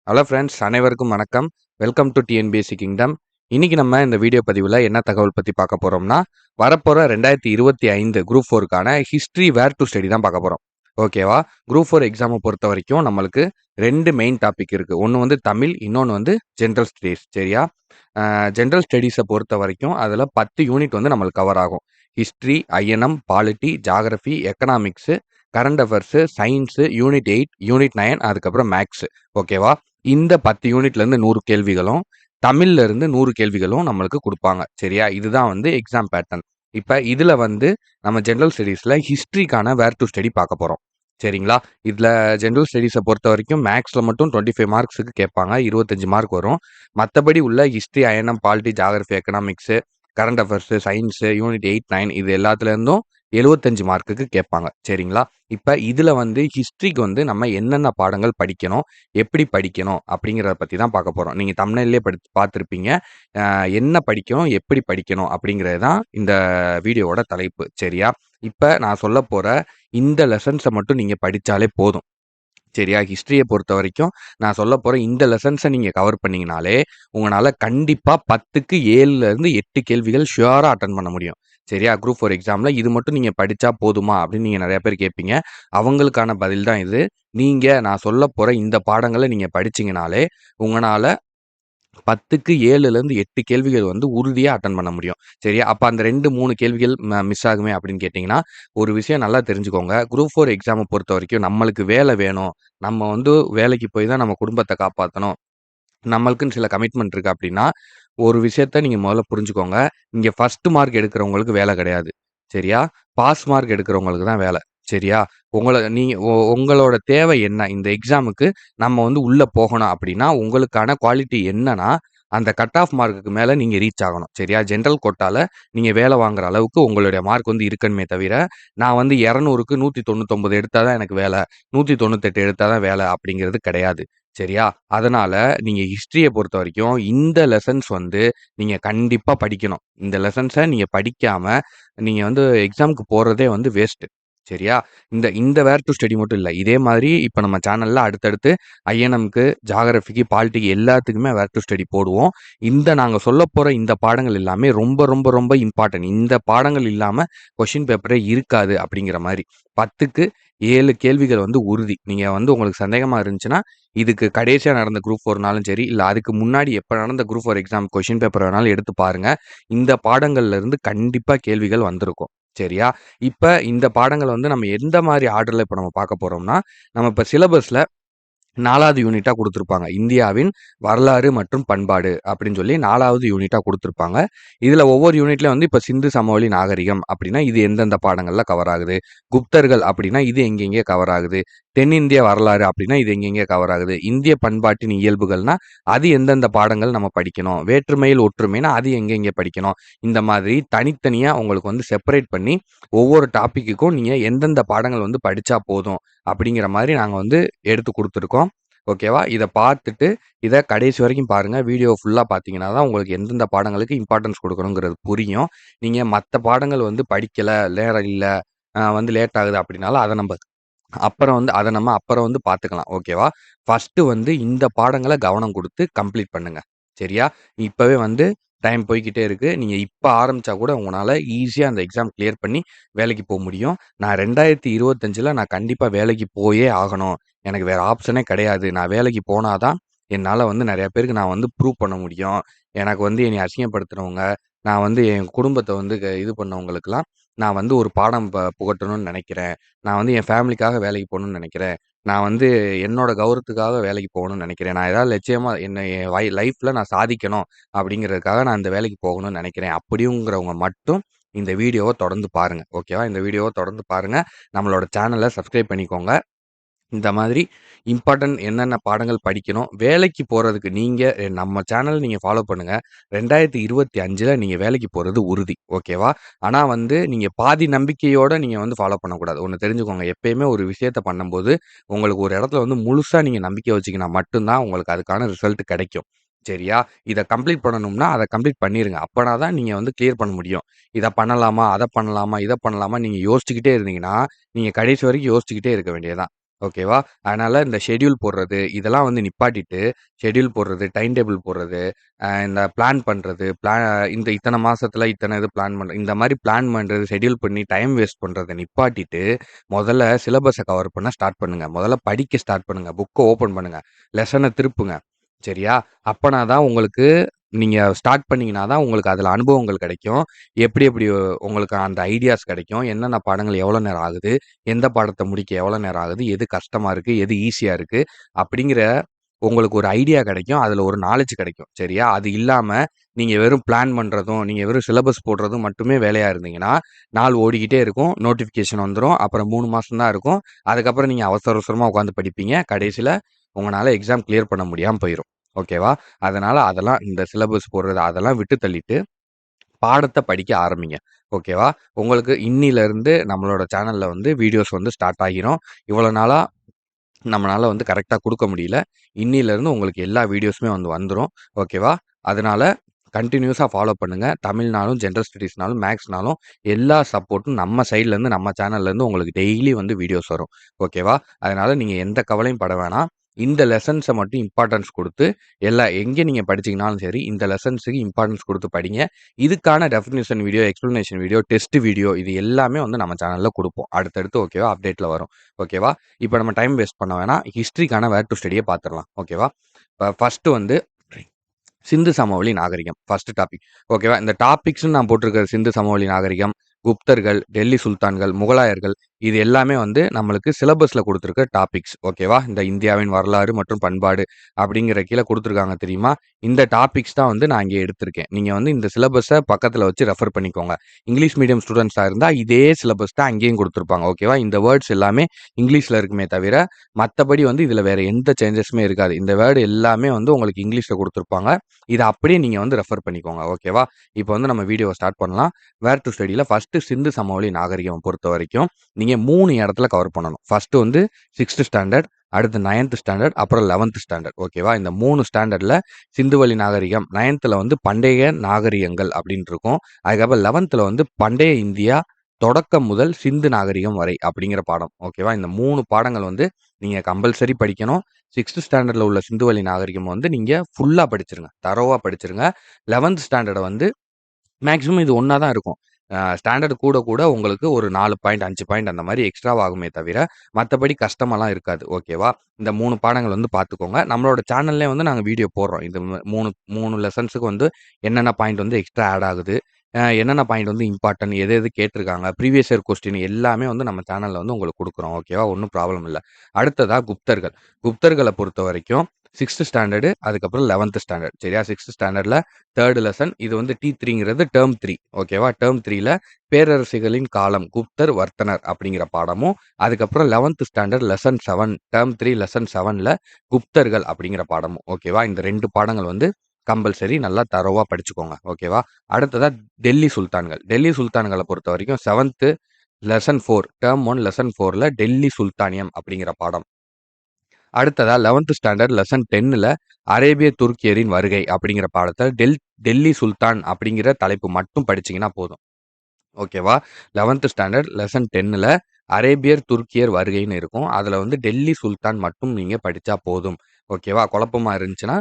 Hello friends, அனைவருக்கும் வணக்கம். Welcome to TNPSC kingdom. இன்னைக்கு நம்ம இந்த வீடியோ பதிவில் என்ன தகவல் பற்றி பார்க்க போகிறோம்னா, வரப்போகிற 2025 குரூப் 4க்கான ஹிஸ்ட்ரி வேர் டு ஸ்டடி தான் பார்க்க போகிறோம். ஓகேவா? குரூப் 4 எக்ஸாமை பொறுத்த வரைக்கும் நம்மளுக்கு 2 மெயின் டாபிக் இருக்குது. ஒன்று வந்து தமிழ், இன்னொன்று வந்து ஜென்ரல் ஸ்டடீஸ். சரியா? ஜென்ரல் ஸ்டடீஸை பொறுத்த வரைக்கும் அதில் 10 யூனிட் வந்து நம்மளுக்கு கவர் ஆகும். History, INM, polity, geography, economics, current affairs, science, unit 8, unit 9, அதுக்கப்புறம் மேக்ஸு. ஓகேவா? இந்த 10 யூனிட்லேருந்து 100 கேள்விகளும், தமிழ்ல இருந்து 100 கேள்விகளும் நம்மளுக்கு குடுப்பாங்க. சரியா? இதுதான் வந்து எக்ஸாம் பேட்டர்ன். இப்ப இதுல வந்து நம்ம ஜெனரல் ஸ்டடீஸ்ல ஹிஸ்ட்ரிக்கான வேர் டு ஸ்டடி பார்க்க போறோம். சரிங்களா? இதுல ஜெனரல் ஸ்டடீஸ பொறுத்தவரைக்கும் மேத்ஸ்ல மட்டும் 25 மார்க்ஸுக்கு கேட்பாங்க. 25 மார்க் வரும். மத்தபடி உள்ள history, INM, polity, geography, economics, current affairs, science, unit 8, 9 இது எல்லாத்துலேருந்தும் 75 மார்க்குக்கு கேட்பாங்க. சரிங்களா? இப்ப இதுல வந்து ஹிஸ்ட்ரிக்கு வந்து நம்ம என்னென்ன பாடங்கள் படிக்கணும், எப்படி படிக்கணும் அப்படிங்கிறத பத்தி தான் பார்க்க போறோம். நீங்க தம்ப்நெயில்லயே பார்த்திருப்பீங்க. என்ன படிக்கணும், எப்படி படிக்கணும் அப்படிங்கிறது தான் இந்த வீடியோவோட தலைப்பு. சரியா? இப்ப நான் சொல்லப்போற இந்த லெசன்ஸ மட்டும் நீங்க படிச்சாலே போதும். சரியா? ஹிஸ்ட்ரிய பொறுத்தவரைக்கும் நான் சொல்லப்போற இந்த லெசன்ஸ நீங்க கவர் பண்ணீங்கனாலே, உங்கனால கண்டிப்பா 10க்கு 7லேருந்து 8 கேள்விகள் ஷூரா அட்டெண்ட் பண்ண முடியும். சரியா? குரூப் 4 எக்ஸாம்ல இது மட்டும் நீங்க படிச்சா போதுமா? அப்படின்னு நீங்க நெறைய பேர் கேட்பீங்க. அவங்களுக்கான பதில் தான் இது. நான் சொல்லப்போற இந்த பாடங்கள நீங்க படிச்சீங்கனாலே, உங்கனால 10க்கு 7லேருந்து 8 கேள்விகள் வந்து உறுதியா அட்டெண்ட் பண்ண முடியும். சரியா? அப்ப அந்த 2, 3 கேள்விகள் மிஸ் ஆகுமே அப்படின்னு கேட்டீங்கன்னா, ஒரு விஷயம் நல்லா தெரிஞ்சுக்கோங்க. குரூப் 4 எக்ஸாம பொறுத்தவரைக்கும் நம்மளுக்கு வேலை வேணும். நம்ம வந்து வேலைக்கு போய் தான் நம்ம குடும்பத்த காப்பாத்தணும். நம்மளுக்குன்னு சில கமிட்மெண்ட் இருக்கு அப்படின்னா, ஒரு விஷயத்த நீங்க முதல்ல புரிஞ்சுக்கோங்க. இங்க ஃபர்ஸ்ட் மார்க் எடுக்கிறவங்களுக்கு வேலை கிடையாது. சரியா? பாஸ் மார்க் எடுக்கிறவங்களுக்கு தான் வேலை. சரியா? நீங்க உங்களோட தேவை என்ன? இந்த எக்ஸாமுக்கு நம்ம வந்து உள்ள போகணும் அப்படின்னா, உங்களுக்கான குவாலிட்டி என்னன்னா, அந்த கட் ஆஃப் மார்க்குக்கு மேல நீங்க ரீச் ஆகணும். சரியா? ஜெனரல் கோட்டால நீங்க வேலை வாங்குற அளவுக்கு உங்களுடைய மார்க் வந்து இருக்கணுமே தவிர, நான் வந்து 200க்கு 199 எடுத்தா தான் எனக்கு வேலை, 198 எடுத்தா தான் வேலை அப்படிங்கிறது கிடையாது. சரியா? அதனால நீங்க ஹிஸ்ட்ரிய பொறுத்தவரைக்கும் இந்த லெசன்ஸ் வந்து நீங்க கண்டிப்பா படிக்கணும். இந்த லெசன்ஸ நீங்க படிக்காம, நீங்க வந்து எக்ஸாம்க்கு போறதே வந்து வேஸ்ட். சரியா? இந்த இந்த வேர் டு ஸ்டடி மட்டும் இல்ல. இதே மாதிரி இப்ப நம்ம சேனல்ல அடுத்தடுத்து ஐஎன்எம்க்கு, ஜியோகிராஃபிக்கு, பாலிட்டிக்கு எல்லாத்துக்குமே வேர் டு ஸ்டடி போடுவோம். நாங்க சொல்லப்போற இந்த பாடங்கள் எல்லாமே ரொம்ப ரொம்ப ரொம்ப இம்பார்ட்டன்ட். இந்த பாடங்கள் இல்லாம கொஸ்டின் பேப்பரே இருக்காது அப்படிங்கிற மாரி. 10க்கு 7 கேள்விகள் வந்து உறுதி. நீங்க வந்து உங்களுக்கு சந்தேகமா இருந்துச்சுன்னா, இதுக்கு கடைசியா நடந்த குரூப் 4னாலும் சரி, இல்ல அதுக்கு முன்னாடி எப்ப நடந்த குரூப் 4 எக்ஸாம் கொஸ்டின் பேப்பர் வேணாலும் எடுத்து பாருங்க. இந்த பாடங்கள்ல இருந்து கண்டிப்பா கேள்விகள் வந்திருக்கும். சரியா? இப்ப இந்த பாடங்கள வந்து நம்ம எந்த மாரி ஆர்டர்ல இப்ப நம்ம பார்க்க போறோம்னா, நம்ம இப்ப சிலபஸ்ல 4வது யூனிட்டா குடுத்திருப்பாங்க. இந்தியாவின் வரலாறு மற்றும் பண்பாடு அப்படின்னு சொல்லி 4வது யூனிட்டா குடுத்திருப்பாங்க. இதுல ஒவ்வொரு யூனிட்லயும் வந்து இப்ப சிந்து சமவெளி நாகரிகம் அப்படின்னா, இது எந்தெந்த பாடங்கள்ல கவர் ஆகுது. குப்தர்கள் அப்படின்னா, இது எங்கெங்கே கவர் ஆகுது. தென்னிந்திய வரலாறு அப்படின்னா, இது எங்கெங்கே கவர் ஆகுது. இந்திய பண்பாட்டின் இயல்புகள்னா, அது எந்தெந்த பாடங்கள் நம்ம படிக்கணும். வேற்றுமையில் ஒற்றுமைனா, அது எங்கெங்கே படிக்கணும். இந்த மாதிரி தனித்தனியா உங்களுக்கு வந்து செப்பரேட் பண்ணி, ஒவ்வொரு டாபிக்குக்கும் நீங்க எந்தெந்த பாடங்கள் வந்து படிச்சா போதும் அப்படிங்கிற மாரி நாங்க வந்து எடுத்து குடுத்துருக்கோம். ஓகேவா? இத பார்த்துட்டு, இத கடைசி வரைக்கும் பாருங்க. வீடியோ ஃபுல்லா பார்த்தீங்கன்னா தான் உங்களுக்கு எந்தெந்த பாடங்களுக்கு இம்பார்ட்டன்ஸ் குடுக்கணுங்கிறது புரியும். நீங்க மத்த பாடங்கள் வந்து படிக்கல, நேரம் இல்ல, வந்து லேட் ஆகுது அப்படின்னாலும் அத நம்ம அப்புறம் வந்து பார்த்துக்கலாம். ஓகேவா? ஃபர்ஸ்ட்டு வந்து இந்த பாடங்கள கவனம் குடுத்து கம்ப்ளீட் பண்ணுங்க. சரியா? இப்பவே வந்து டைம் போய்க்கிட்டே இருக்கு. நீங்க இப்ப ஆரம்பிச்சா கூட உங்கனால ஈஸியா அந்த எக்ஸாம் கிளியர் பண்ணி வேலைக்கு முடியும். நான் 2025ல நான் கண்டிப்பா வேலைக்கு போயே ஆகணும். எனக்கு வேற ஆப்ஷனே கிடையாது. நான் வேலைக்கு போனா தான் என்னால வந்து நெறைய பேருக்கு நான் வந்து ப்ரூவ் பண்ண முடியும். எனக்கு வந்து என்னைய அசிங்கப்படுத்துனவங்க, நான் வந்து என் குடும்பத்த வந்து இது பண்ணவங்களுக்கெல்லாம் நான் வந்து ஒரு பாடம் புகட்டணும்னு நெனைக்கிறேன். நான் வந்து என் ஃபேமிலிக்காக வேலைக்கு போணும்னு நெனைக்கிறேன். நான் வந்து என்னோட கௌரவத்துக்காக வேலைக்கு போகணும்னு நெனைக்கிறேன். நான் ஏதாவது லட்சியமா என் லைஃப்ல நான் சாதிக்கணும் அப்படிங்கிறதுக்காக நான் இந்த வேலைக்கு போகணும்னு நெனைக்கிறேன். அப்படிங்கிறவங்க மட்டும் இந்த வீடியோவ தொடர்ந்து பாருங்க. ஓகேவா? இந்த வீடியோவ தொடர்ந்து பாருங்க. நம்மளோட சேனல சப்ஸ்கிரைப் பண்ணிக்கோங்க. இந்த மாதிரி இம்பார்ட்டன்ட் என்னென்ன பாடங்கள் படிக்கணும், வேலைக்கு போறதுக்கு நம்ம சேனல் நீங்க ஃபாலோ பண்ணுங்க. 2025ல நீங்க வேலைக்கு போறது உறுதி. ஓகேவா? ஆனா வந்து நீங்க பாதி நம்பிக்கையோட நீங்க வந்து ஃபாலோ பண்ணக்கூடாது. ஒண்ணு தெரிஞ்சுக்கோங்க. எப்பயுமே ஒரு விஷயத்த பண்ணும்போது, உங்களுக்கு ஒரு இடத்துல வந்து முழுசா நீங்க நம்பிக்கை வச்சீங்கன்னா மட்டும் தான் உங்களுக்கு அதுக்கான ரிசல்ட் கிடைக்கும். சரியா? இத கம்ப்ளீட் பண்ணணும்னா, அத கம்ப்ளீட் பண்ணிருங்க. அப்பனா தான் நீங்க வந்து கிளியர் பண்ண முடியும். இத பண்ணலாமா? அத பண்ணலாமா? இத பண்ணலாமா? நீங்க யோசிச்சுக்கிட்டே இருந்தீங்கன்னா, நீங்க கடைசி வரைக்கும் யோசிச்சுக்கிட்டே இருக்க வேண்டியது தான். ஓகேவா? அதனால இந்த ஷெட்யூல் போடுறது, இதெல்லாம் வந்து நிப்பாட்டிட்டு, ஷெட்யூல் போடுறது, டைம் டேபிள் போடுறது, இந்த பிளான் பண்றது, இந்த இத்தன மாசத்துல இத்தன இது பிளான் பண்றது, இந்த மாரி பிளான் பண்றது, ஷெட்யூல் பண்ணி டைம் வேஸ்ட் பண்றத நிப்பாட்டிட்டு, முதல்ல சிலபஸ கவர் பண்ண ஸ்டார்ட் பண்ணுங்க. முதல்ல படிக்க ஸ்டார்ட் பண்ணுங்க. புக்க ஓப்பன் பண்ணுங்க. லெசன திருப்புங்க. சரியா? அப்பனா தான் உங்களுக்கு நீங்க ஸ்டார்ட் பண்ணீங்கன்னா தான் உங்களுக்கு அதுல அனுபவங்கள் கிடைக்கும். எப்படி எப்படி உங்களுக்கு அந்த ஐடியாஸ் கிடைக்கும். என்னென்ன பாடங்கள் எவ்வளோ நேரம் ஆகுது? எந்த பாடத்த முடிக்க எவ்வளோ நேரம் ஆகுது? எது கஷ்டமா இருக்கு? எது ஈஸியா இருக்கு? அப்படிங்கிற உங்களுக்கு ஒரு ஐடியா கிடைக்கும். அதுல ஒரு நாலேட்ஜ் கிடைக்கும். சரியா? அது இல்லாம நீங்க வெறும் பிளான் பண்றதும், நீங்க வெறும் சிலபஸ் போடுறதும் மட்டுமே வேலையா இருந்தீங்கன்னா, நாள் ஓடிக்கிட்டே இருக்கும். நோட்டிஃபிகேஷன் வந்துரும். அப்புறம் 3 மாசம் தான் இருக்கும். அதுக்கப்புறம் நீங்க அவசர அவசரமா உட்காந்து படிப்பீங்க. கடைசில உங்கனால எக்ஸாம் கிளியர் பண்ண முடியாம போயிரும். ஓகேவா? அதனால அதெல்லாம் இந்த சிலபஸ் போடுறது அதெல்லாம் விட்டு தள்ளிட்டு, பாடத்த படிக்க ஆரம்பிங்க. ஓகேவா? உங்களுக்கு இன்னிலருந்து நம்மளோட சேனல்ல வந்து வீடியோஸ் வந்து ஸ்டார்ட் ஆகிரும். இவ்வளோ நாளா நம்மனால வந்து கரெக்ட்டா குடுக்க முடியல. இன்னிலருந்து உங்களுக்கு எல்லா வீடியோஸுமே வந்து வந்துரும். ஓகேவா? அதனால கன்டினியூஸா ஃபாலோ பண்ணுங்க. தமிழ்னாலும், ஜெனரல் ஸ்டடீஸ்னாலும், மேத்ஸ்னாலும் எல்லா சப்போர்ட்டும் நம்ம சைட்லருந்து, நம்ம சேனல்லேருந்து உங்களுக்கு டெய்லி வந்து வீடியோஸ் வரும். ஓகேவா? அதனால நீங்க எந்த கவலையும் பட வேணாம். இந்த லெசன்ஸ மட்டும் இம்பார்ட்டன்ஸ் குடுத்து, எங்க நீங்க படிச்சீங்கனாலும் சரி, இந்த லெசன்ஸுக்கு இம்பார்ட்டன்ஸ் குடுத்து படிங்க. இதுக்கான definition video, explanation video, test video இது எல்லாமே வந்து நம்ம சேனல்ல குடுப்போம். அடுத்தடுத்து ஓகேவா? அப்டேட்ல வரும். ஓகேவா? இப்ப நம்ம டைம் வேஸ்ட் பண்ண வேணாம். ஹிஸ்டரிக்கான வேர் டூ ஸ்டடிய பார்த்துரலாம். ஓகேவா? ஃபர்ஸ்ட்டு வந்து சிந்து சமவெளி நாகரிகம். First topic. ஓகேவா? இந்த டாபிக்ஸ்ன்னு நான் போட்டிருக்கிற சிந்து சமவெளி நாகரிகம், குப்தர்கள், டெல்லி சுல்தான்கள், முகலாயர்கள் இது எல்லாமே வந்து நம்மளுக்கு சிலபஸ்ல குடுத்திருக்க டாபிக்ஸ். ஓகேவா? இந்த இந்தியாவின் வரலாறு மற்றும் பண்பாடு அப்படிங்கிற கீழ குடுத்துருக்காங்க தெரியுமா? இந்த டாபிக்ஸ் தான் வந்து நான் இங்க எடுத்திருக்கேன். நீங்க வந்து இந்த சிலபஸ பக்கத்துல வச்சு ரெஃபர் பண்ணிக்கோங்க. இங்கிலீஷ் மீடியம் ஸ்டூடண்ட்ஸா இருந்தா இதே சிலபஸ் தான் அங்கேயும் குடுத்திருப்பாங்க. ஓகேவா? இந்த வேர்ட்ஸ் எல்லாமே இங்கிலீஷ்ல இருக்குமே தவிர, மத்தபடி வந்து இதுல வேற எந்த சேஞ்சஸுமே இருக்காது. இந்த வேர்ட் எல்லாமே வந்து உங்களுக்கு இங்கிலீஷ்ல குடுத்திருப்பாங்க. இத அப்படியே நீங்க வந்து ரெஃபர் பண்ணிக்கோங்க. ஓகேவா? இப்போ வந்து நம்ம வீடியோவ ஸ்டார்ட் பண்ணலாம். வேர் டூ ஸ்டடில ஃபர்ஸ்ட் சிந்து சமவெளி நாகரிகம் பொறுத்தவரைக்கும், நீங்க 3 இடத்துல கவர் பண்ணணும். ஃபர்ஸ்ட் வந்து 6த் ஸ்டாண்டர்ட், அடுத்து 9த் ஸ்டாண்டர்ட், அப்புறம் 11த் ஸ்டாண்டர்ட். ஓகேவா? இந்த 3 ஸ்டாண்டர்ட்ல சிந்துவெளி நாகரிகம், 9த்ல வந்து பண்டைய நாகரிகங்கள் அப்படின்னு இருக்கும். அதுக்கப்புறம் 11த்ல வந்து பண்டைய இந்தியா தொடக்கம் முதல் சிந்து நாகரிகம் வரை அப்படிங்கிற பாடம். ஓகேவா? இந்த 3 பாடங்கள் வந்து நீங்க கம்பல்சரி படிக்கணும். 6த் ஸ்டாண்டர்ட்ல உள்ள சிந்துவெளி நாகரிகம் வந்து நீங்க ஃபுல்லா படிச்சிருங்க. தரோவா படிச்சிருங்க. 11த் ஸ்டாண்டர்ட வந்து மேக்ஸிமம் இது ஒண்ணா தான் இருக்கும். ஸ்டாண்டர்ட் கூட கூட உங்களுக்கு ஒரு 4 பாயிண்ட், 5 பாயிண்ட் அந்த மாரி எக்ஸ்ட்ராவா ஆகுமே தவிர, மத்தபடி கஷ்டமாலாம் இருக்காது. ஓகேவா? இந்த 3 பாடங்கள் வந்து பார்த்துக்கோங்க. நம்மளோட சேனல்லயே வந்து நாங்க வீடியோ போடுறோம். இது 3 லெசன்ஸுக்கு வந்து என்னென்ன பாயிண்ட் வந்து எக்ஸ்ட்ரா ஆட் ஆகுது, என்னென்ன பாயிண்ட் வந்து இம்பார்ட்டன்ட், எது எது கேட்டிருக்காங்க, ப்ரீவியஸ் இயர் கொஸ்டின் எல்லாமே வந்து நம்ம சேனல்ல வந்து உங்களுக்கு குடுக்குறோம். ஓகேவா? ஒண்ணும் ப்ராப்ளம் இல்ல. அடுத்ததா குப்தர்கள். குப்தர்கள பொறுத்தவரைக்கும் 6த் ஸ்டாண்டர்டு, அதுக்கப்புறம் 11த் ஸ்டாண்டர்ட். சரியா? 6த் ஸ்டாண்டர்ட்ல 3 லெசன். இது வந்து T3ங்கிறது டெர்ம் 3. ஓகேவா? டெர்ம் 3ல பேரரசுகளின் காலம், குப்தர், வர்த்தனர் அப்படிங்கிற பாடமும், அதுக்கப்புறம் 11த் ஸ்டாண்டர்ட் லெசன் 7, டெர்ம் 3 லெசன் 7ல குப்தர்கள் அப்படிங்கிற பாடமும். ஓகேவா? இந்த 2 பாடங்கள் வந்து கம்பல்சரி நல்லா தரோவா படிச்சுக்கோங்க. ஓகேவா? அடுத்ததா டெல்லி சுல்தான்கள். டெல்லி சுல்தான்கள பொறுத்தவரைக்கும் 7த் லெசன் 4, டெர்ம் 1 லெசன் 4ல டெல்லி சுல்தானியம் அப்படிங்கிற பாடம். அடுத்ததா 11த் ஸ்டாண்டர்ட் லெசன் 10ல அரேபிய துருக்கியரின் வருகை அப்படிங்கிற பாடத்த டெல்லி சுல்தான் அப்படிங்கிற தலைப்பு மட்டும் படிச்சீங்கன்னா போதும். ஓகேவா? 11த் ஸ்டாண்டர்ட் லெசன் 10ல அரேபியர், துருக்கியர் வருகைன்னு இருக்கும். அதுல வந்து டெல்லி சுல்தான் மட்டும் நீங்க படிச்சா போதும். ஓகேவா? குழப்பமா இருந்துச்சுன்னா,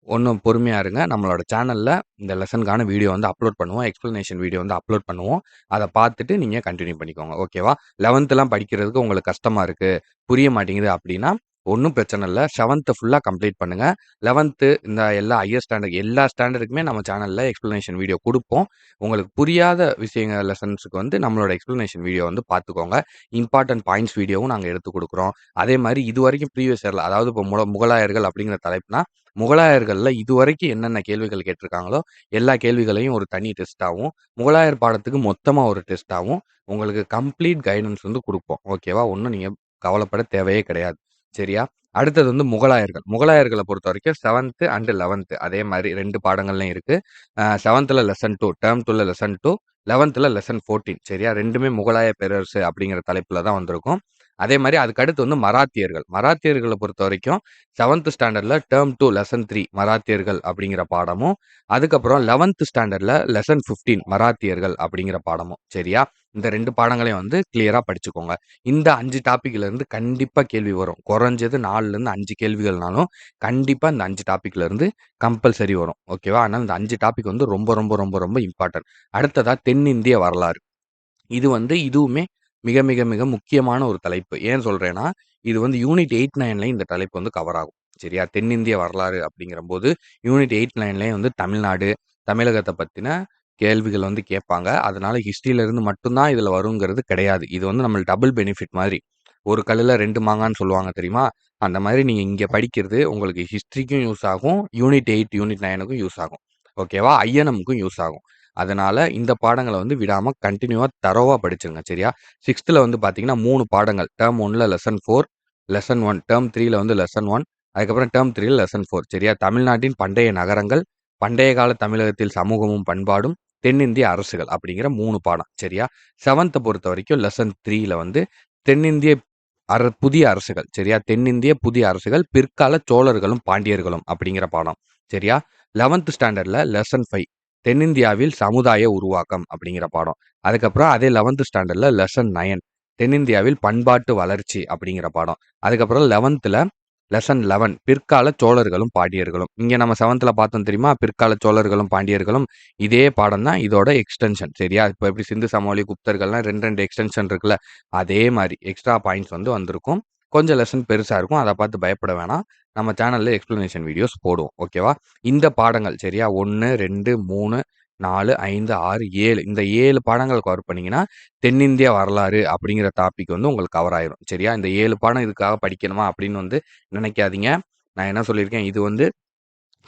ஒண்ணும் பொறுமையா இருங்க. நம்மளோட சேனல்ல இந்த லெசனுக்கான வீடியோ வந்து அப்லோட் பண்ணுவோம். எக்ஸ்ப்ளனேஷன் வீடியோ வந்து அப்லோட் பண்ணுவோம். அத பார்த்துட்டு நீங்க கன்டின்யூ பண்ணிக்கோங்க. ஓகேவா? 11த்லாம் படிக்கிறதுக்கு உங்களுக்கு கஷ்டமா இருக்கு, புரிய மாட்டேங்குது அப்படின்னா, ஒண்ணும் பிரச்சனை இல்ல. 7த் ஃபுல்லா கம்ப்ளீட் பண்ணுங்க. 11த் இந்த எல்லா ஹையர் ஸ்டாண்டர்ட் எல்லா ஸ்டாண்டர்டுக்குமே நம்ம சேனல்ல எக்ஸ்ப்ளனேஷன் வீடியோ குடுப்போம். உங்களுக்கு புரியாத விஷயங்கள் லெசன்ஸ்க்கு வந்து நம்மளோட எக்ஸ்ப்ளனேஷன் வீடியோ வந்து பார்த்துக்கோங்க. இம்பார்ட்டன்ட் பாயிண்ட்ஸ் வீடியோவும் நாங்க எடுத்து குடுக்குறோம். அதே மாரி இதுவரைக்கும் ப்ரீவியஸ் இயர்ல அதாவது இப்போ முகலாயர்கள் அப்படிங்கிற தலைப்புனா, முகலாயர்கள்ல இதுவரைக்கும் என்னென்ன கேள்விகள் கேட்டிருக்காங்களோ, எல்லா கேள்விகளையும் ஒரு தனி டெஸ்ட்டாவும், முகலாயர் பாடத்துக்கு மொத்தமா ஒரு டெஸ்ட்டாவும் உங்களுக்கு கம்ப்ளீட் கைடன்ஸ் வந்து குடுப்போம். ஓகேவா? ஒண்ணும் நீங்க கவலைப்பட தேவையே கிடையாது. சரியா? அடுத்தது வந்து முகலாயர்கள். முகலாயர்கள பொறுத்தவரைக்கும் 7த் அண்ட் 11த் அதே மாரி 2 பாடங்கள்லயும் இருக்கு. 7த்ல லெசன் 2, டெர்ம் 2ல லெசன் 2, 11த்ல லெசன் 14 சரியா? 2மே முகலாய பேரரசு அப்படிங்கிற தலைப்புல தான் வந்திருக்கும். அதே மாரி அதுக்கு அடுத்து வந்து மராத்தியர்கள். மராத்தியர்கள பொறுத்தவரைக்கும் 7த் ஸ்டாண்டர்ட்ல டெர்ம் 2 லெசன் 3 மராத்தியர்கள் அப்படிங்கிற பாடமும், அதுக்கப்புறம் 11த் ஸ்டாண்டர்ட்ல லெசன் 15 மராத்தியர்கள் அப்படிங்கிற பாடமும். சரியா? இந்த 2 பாடங்களையும் வந்து கிளியரா படிச்சுக்கோங்க. இந்த 5 டாபிக்ல இருந்து கண்டிப்பா கேள்வி வரும். குறைஞ்சது 4லேருந்து 5 கேள்விகள்னாலும் கண்டிப்பா இந்த 5 டாபிக்ல இருந்து கம்பல்சரி வரும். ஓகேவா? அதனால இந்த 5 டாபிக் வந்து ரொம்ப ரொம்ப ரொம்ப ரொம்ப இம்பார்ட்டன்ட். அடுத்ததா தென்னிந்திய வரலாறு. இது வந்து இதுவுமே மிக மிக மிக முக்கியமான ஒரு தலைப்பு. ஏன் சொல்றேன்னா, இது வந்து யூனிட் 8, 9லயும் இந்த தலைப்பு வந்து கவர் ஆகும். சரியா? தென்னிந்திய வரலாறு அப்படிங்கிறம்போது, யூனிட் 8, 9லயும் வந்து தமிழ்நாடு, தமிழகத்த பத்தின கேள்விகள் வந்து கேட்பாங்க. அதனால ஹிஸ்ட்ரியில இருந்து மட்டும் தான் இதுல வருங்கிறது கிடையாது. இது வந்து நம்மளுக்கு டபுள் பெனிஃபிட் மாரி. ஒரு கல்லுல 2 மாங்கான்னு சொல்லுவாங்க தெரியுமா? அந்த மாரி நீங்க இங்க படிக்கிறது உங்களுக்கு ஹிஸ்ட்ரிக்கும் யூஸ் ஆகும். யூனிட் 8, யூனிட் 9க்கும் யூஸ் ஆகும். ஓகேவா? ஐஎன்எம்க்கும் யூஸ் ஆகும். அதனால இந்த பாடங்கள வந்து விடாம கன்டினியூவா தரோவா படிச்சுருங்க. சரியா? 6த்துல வந்து பார்த்தீங்கன்னா 3 பாடங்கள். டெர்ம் 1ல லெசன் 4, லெசன் 1. டெர்ம் 3ல வந்து லெசன் 1. அதுக்கப்புறம் டெர்ம் 3ல லெசன் 4. சரியா? தமிழ்நாட்டின் பண்டைய நகரங்கள், பண்டைய கால தமிழகத்தில் சமூகமும் பண்பாடும், தென்னிந்திய அரசுகள் அப்படிங்கிற 3 பாடம். சரியா? 7த்த பொறுத்தவரைக்கும் லெசன் 3ல வந்து தென்னிந்திய புதிய அரசுகள். சரியா? தென்னிந்திய புதிய அரசுகள், பிற்கால சோழர்களும், பாண்டியர்களும் அப்படிங்கிற பாடம். சரியா? 11த் ஸ்டாண்டர்ட்ல லெசன் 5 தென்னிந்தியாவில் சமுதாய உருவாக்கம் அப்படிங்கிற பாடம். அதுக்கப்புறம் அதே 11த் ஸ்டாண்டர்ட்ல லெசன் 9 தென்னிந்தியாவில் பண்பாட்டு வளர்ச்சி அப்படிங்கிற பாடம். அதுக்கப்புறம் 11த்ல லெசன் 11 பிற்கால சோழர்களும், பாண்டியர்களும். இங்க நம்ம 7த்ல பார்த்தோம் தெரியுமா? பிற்கால சோழர்களும், பாண்டியர்களும். இதே பாடம் தான் இதோட எக்ஸ்டென்ஷன். சரியா? இப்ப எப்படி சிந்து சமவெளி, குப்தர்கள்லாம் 2, 2 எக்ஸ்டென்ஷன் இருக்குல்ல. அதே மாரி எக்ஸ்ட்ரா பாயிண்ட்ஸ் வந்து வந்திருக்கும். கொஞ்சம் லெசன் பெருசா இருக்கும். அத பார்த்து பயப்பட வேணாம். நம்ம சேனல்ல எக்ஸ்ப்ளனேஷன் வீடியோஸ் போடுவோம். ஓகேவா? இந்த பாடங்கள் சரியா? 1, 2, 3, 4, 5, 6, 7 இந்த 7 பாடங்கள் கவர் பண்ணீங்கன்னா, தென்னிந்திய வரலாறு அப்படிங்கிற டாபிக் வந்து உங்களுக்கு கவர் ஆயிரும். சரியா? இந்த 7 பாடம் இதுக்காக படிக்கணுமா அப்படின்னு வந்து நினைக்காதீங்க. நான் என்ன சொல்லியிருக்கேன், இது வந்து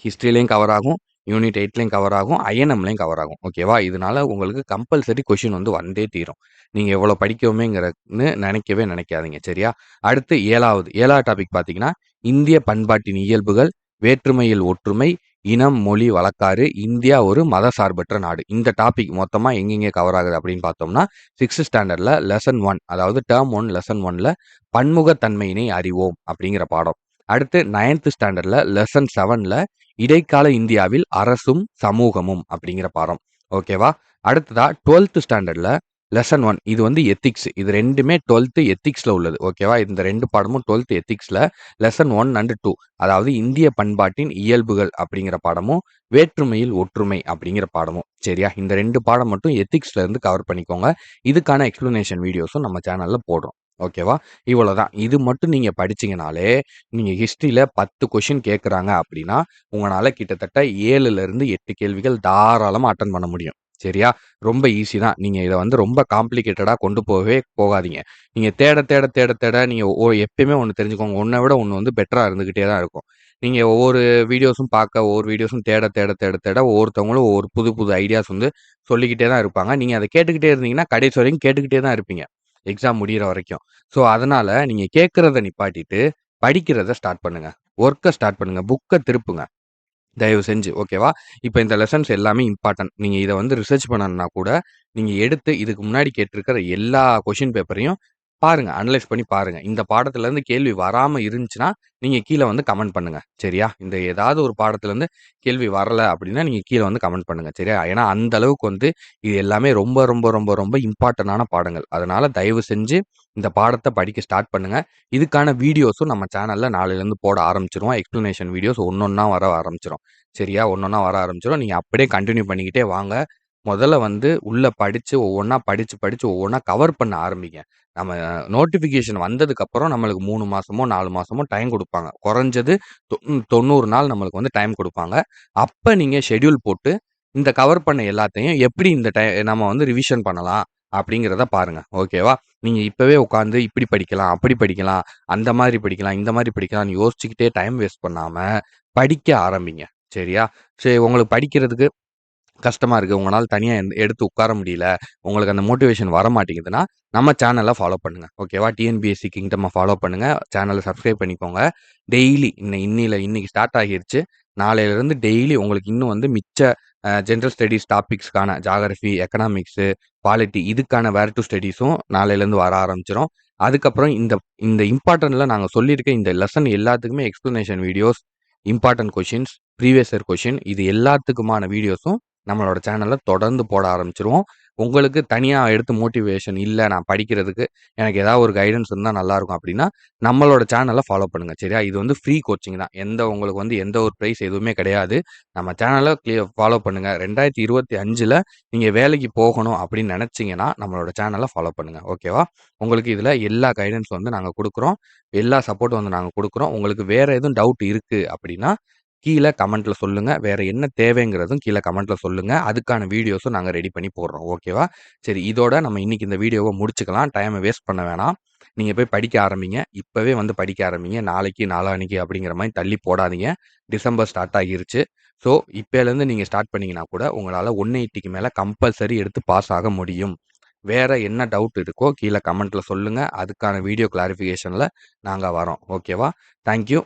ஹிஸ்ட்ரிலயும் கவர் ஆகும், யூனிட் 8லயும் கவர் ஆகும், ஐஎன்எம்லயும் கவர் ஆகும். ஓகேவா? இதனால உங்களுக்கு கம்பல்சரி கொஸ்டின் வந்து வந்தே தீரும். நீங்க எவ்வளோ படிக்கவுமேங்கிறன்னு நினைக்கவே நினைக்காதீங்க. சரியா? அடுத்து 7வது டாபிக் பார்த்தீங்கன்னா, இந்திய பண்பாட்டின் இயல்புகள், வேற்றுமையில் ஒற்றுமை, இனம், மொழி, வழக்காறு, இந்தியா ஒரு மதசார்பற்ற நாடு. இந்த டாபிக் மொத்தமா எங்கெங்க கவர் ஆகுது அப்படின்னு பார்த்தோம்னா, 6த் ஸ்டாண்டர்ட்ல லெசன் 1 அதாவது டெர்ம் 1 லெசன் 1ல பன்முகத்தன்மையினை அறிவோம் அப்படிங்கிற பாடம். அடுத்து 9த் ஸ்டாண்டர்ட்ல லெசன் 7ல இடைக்கால இந்தியாவில் அரசும் சமூகமும் அப்படிங்கிற பாடம். ஓகேவா? அடுத்ததா 12த் ஸ்டாண்டர்ட்ல லெசன் 1 இது வந்து எத்திக்ஸ். இது 2மே 12த் எத்திக்ஸ்ல உள்ளது. ஓகேவா? இந்த 2 பாடமும் 12த் எத்திக்ஸ்ல லெசன் 1 அண்ட் 2 அதாவது இந்திய பண்பாட்டின் இயல்புகள் அப்படிங்கிற பாடமும், வேற்றுமையில் ஒற்றுமை அப்படிங்கிற பாடமும். சரியா? இந்த 2 பாடம் மட்டும் எத்திக்ஸ்ல இருந்து கவர் பண்ணிக்கோங்க. இதுக்கான எக்ஸ்ப்ளனேஷன் வீடியோஸும் நம்ம சேனல்ல போடுறோம். ஓகேவா? இவ்வளோதான். இது மட்டும் நீங்க படிச்சீங்கனாலே, நீங்க ஹிஸ்ட்ரியில 10 கொஸ்டின் கேட்குறாங்க அப்படின்னா, உங்கனால கிட்டத்தட்ட 7லிருந்து 8 கேள்விகள் தாராளமா அட்டெண்ட் பண்ண முடியும். சரியா? ரொம்ப ஈஸி தான். நீங்க இத வந்து ரொம்ப காம்ப்ளிகேட்டடா கொண்டு போகவே போகாதீங்க. நீங்க தேட தேட தேட தேட நீங்க எப்பயுமே ஒண்ணு தெரிஞ்சுக்கோங்க. ஒண்ண விட ஒண்ணு வந்து பெட்டரா இருந்துகிட்டே தான் இருக்கும். நீங்க ஒவ்வொரு வீடியோஸும் பார்க்க, ஒவ்வொரு வீடியோஸும் தேட தேட தேட தேட ஒவ்வொருத்தவங்களும் ஒவ்வொரு புது புது ஐடியாஸ் வந்து சொல்லிக்கிட்டே தான் இருப்பாங்க. நீங்க அத கேட்டுக்கிட்டே இருந்தீங்கன்னா, கடைசி வரைக்கும் கேட்டுக்கிட்டே தான் இருப்பீங்க. எக்ஸாம் முடியிற வரைக்கும். ஸோ, அதனால நீங்க கேட்கிறத நிப்பாட்டிட்டு, படிக்கிறத ஸ்டார்ட் பண்ணுங்க. வொர்க்க ஸ்டார்ட் பண்ணுங்க. புக்க திருப்புங்க. தயவு செஞ்சு. ஓகேவா? இப்ப இந்த லெசன்ஸ் எல்லாமே இம்பார்ட்டன்ட். நீங்க இத வந்து ரிசர்ச் பண்ணணும்னா கூட, நீங்க எடுத்து இதுக்கு முன்னாடி கேட்டிருக்கிற எல்லா கொஸ்டின் பேப்பரையும் பாருங்க. அனலைஸ் பண்ணி பாருங்க. இந்த பாடத்துலருந்து கேள்வி வராம இருந்துச்சுன்னா, நீங்க கீழ வந்து கமெண்ட் பண்ணுங்க. சரியா? இந்த ஏதாவது ஒரு பாடத்துலருந்து கேள்வி வரல அப்படின்னா, நீங்க கீழ வந்து கமெண்ட் பண்ணுங்க. சரியா? ஏன்னா, அந்த அளவுக்கு வந்து இது எல்லாமே ரொம்ப ரொம்ப ரொம்ப ரொம்ப இம்பார்ட்டன்டான பாடங்கள். அதனால தயவு செஞ்சு இந்த பாடத்த படிக்க ஸ்டார்ட் பண்ணுங்க. இதுக்கான வீடியோஸும் நம்ம சேனல்ல நாளைலருந்து போட ஆரம்பிச்சுருவோம். எக்ஸ்ப்ளனேஷன் வீடியோஸ் ஒண்ணொண்ணா வர ஆரம்பிச்சுரும். சரியா? ஒண்ணொண்ணா வர ஆரம்பிச்சுரும். நீங்க அப்படியே கன்டின்யூ பண்ணிக்கிட்டே வாங்க. முதல்ல வந்து உள்ள படிச்சு ஒவ்வொன்னா படிச்சு, படிச்சு ஒவ்வொன்னா கவர் பண்ண ஆரம்பிங்க. நம்ம நோட்டிஃபிகேஷன் வந்ததுக்கப்புறம் நம்மளுக்கு 3 மாசமோ, 4 மாசமோ டைம் குடுப்பாங்க. குறைஞ்சது 90 நாள் நம்மளுக்கு வந்து டைம் குடுப்பாங்க. அப்ப நீங்க ஷெட்யூல் போட்டு, இந்த கவர் பண்ண எல்லாத்தையும் எப்படி இந்த நம்ம வந்து ரிவிஷன் பண்ணலாம் அப்படிங்கிறத பாருங்க. ஓகேவா? நீங்க இப்பவே உட்கார்ந்து இப்படி படிக்கலாம், அப்படி படிக்கலாம், அந்த மாதிரி படிக்கலாம், இந்த மாதிரி படிக்கலாம்னு யோசிச்சுக்கிட்டே டைம் வேஸ்ட் பண்ணாம, படிக்க ஆரம்பிங்க. சரியா? சரி உங்களுக்கு படிக்கிறதுக்கு கஷ்டமா இருக்கு. உங்கனால தனியா எடுத்து உட்கார முடியல. உங்களுக்கு அந்த மோட்டிவேஷன் வரமாட்டேங்குதுன்னா, நம்ம சேனல ஃபாலோ பண்ணுங்க. ஓகேவா? டிஎன்பிஎஸ்சி கிங்டம்ம ஃபாலோ பண்ணுங்க. சேனல சப்ஸ்கிரைப் பண்ணிக்கோங்க. டெய்லி இன்னைக்கு ஸ்டார்ட் ஆகிருச்சு. நாளையிலிருந்து டெய்லி உங்களுக்கு இன்னும் வந்து மிச்ச ஜெனரல் ஸ்டடீஸ் டாபிக்ஸ்க்கான ஜியோகிராஃபி, எக்கனாமிக்ஸு, பாலிட்டி இதுக்கான வேர் டூ ஸ்டடீஸும் நாளையிலேருந்து வர ஆரம்பிச்சுரும். அதுக்கப்புறம் இந்த இந்த இம்பார்ட்டன்ட்ல நாங்க சொல்லியிருக்க இந்த லெசன் எல்லாத்துக்குமே explanation videos, important questions, previous year question இது எல்லாத்துக்குமான வீடியோஸும் நம்மளோட சேனல்ல தொடர்ந்து போட ஆரம்பிச்சுருவோம். உங்களுக்கு தனியா எடுத்து மோட்டிவேஷன் இல்ல நான் படிக்கிறதுக்கு எனக்கு ஏதாவது ஒரு கைடன்ஸ் இருந்தா நல்லாயிருக்கும் அப்படின்னா, நம்மளோட சேனல ஃபாலோ பண்ணுங்க. சரியா? இது வந்து ஃப்ரீ கோச்சிங் தான். உங்களுக்கு வந்து எந்த ஒரு பிரைஸ் எதுவுமே கிடையாது. நம்ம சேனல ஃபாலோ பண்ணுங்க. 2025ல நீங்க வேலைக்கு போகணும் அப்படின்னு நெனச்சீங்கன்னா, நம்மளோட சேனல ஃபாலோ பண்ணுங்க. ஓகேவா? உங்களுக்கு இதுல எல்லா கைடன்ஸ் வந்து நாங்க குடுக்குறோம். எல்லா சப்போர்ட்டும் வந்து நாங்க குடுக்குறோம். உங்களுக்கு வேற எதுவும் டவுட் இருக்கு அப்படின்னா, கீழ கமெண்ட்ல சொல்லுங்க. வேற என்ன தேவைங்கிறதும் கீழ கமெண்ட்ல சொல்லுங்க. அதுக்கான வீடியோஸும் நாங்க ரெடி பண்ணி போடுறோம். ஓகேவா? சரி, இதோட நம்ம இன்னைக்கு இந்த வீடியோவ முடிச்சுக்கலாம். டைம வேஸ்ட் பண்ண வேணாம். நீங்க போய் படிக்க ஆரம்பிங்க. இப்பவே வந்து படிக்க ஆரம்பிங்க. நாளைக்கு, நாளான்னைக்கு அப்படிங்கிற மாரி தள்ளி போடாதீங்க. டிசம்பர் ஸ்டார்ட் ஆகிருச்சு. ஸோ, இப்பலேருந்து நீங்க ஸ்டார்ட் பண்ணீங்கன்னா கூட உங்களால 180க்கு மேல கம்பல்சரி எடுத்து பாஸ் ஆக முடியும். வேற என்ன டவுட் இருக்கோ கீழ கமெண்ட்ல சொல்லுங்க. அதுக்கான வீடியோ கிளாரிஃபிகேஷன்ல நாங்க வரோம். ஓகேவா? Thank you.